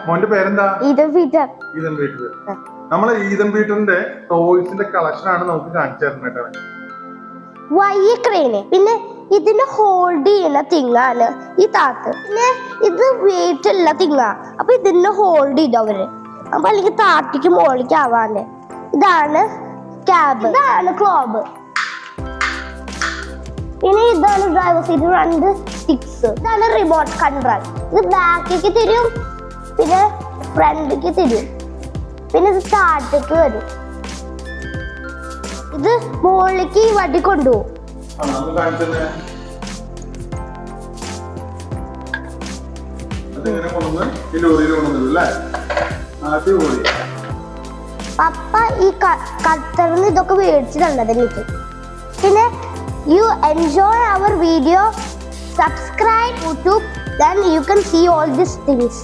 മോന്റെ പേരെന്താ? Eden Peter. Eden Peter. നമ്മളെ ഈദൻ പീറ്ററിന്റെ ടോയ്സിന്റെ കളക്ഷൻ ആണ് നമുക്ക് കാണിച്ചു തരുന്നത്. വയ്യ ക്രെയിന്. പിന്നെ ഇതിന് ഹോൾഡ് ചെയ്യുന്ന തിങ്ങാണ് ഈ താത്ത്. പിന്നെ ഇത് വെയിറ്റ് ഉള്ള തിങ്ങാ. അപ്പൊ ഇതിന് ഹോൾഡ് ചെയ്തു അവര്. അപ്പൊ അല്ലെങ്കിൽ താട്ടിക്ക് മോളിക്ക് ആവാണ്ട്. ഇതാണ് ക്യാബ്, ഇതാണ് ക്ലോബ്. പിന്നെ ഇതാണ് ഡ്രൈവർ സീറ്റ്, 2 സ്റ്റിക്സ്. ഇതാണ് റിമോട്ട് കൺട്രോൾ. ഇത് ബാക്കിലേക്ക് തിരിയും, പിന്നെ ഫ്രണ്ടിലേക്ക് തിരിയും, പിന്നെ ഇത് താഴത്തേക്ക് വരും. ഇത് മുകളിലേക്ക് ഈ വടി കൊണ്ടുപോകും. പപ്പ ഈ കത്തറിന് ഇതൊക്കെ മേടിച്ചു തന്നത് എനിക്ക്. പിന്നെ you enjoy our video, subscribe YouTube, then you can see all these things.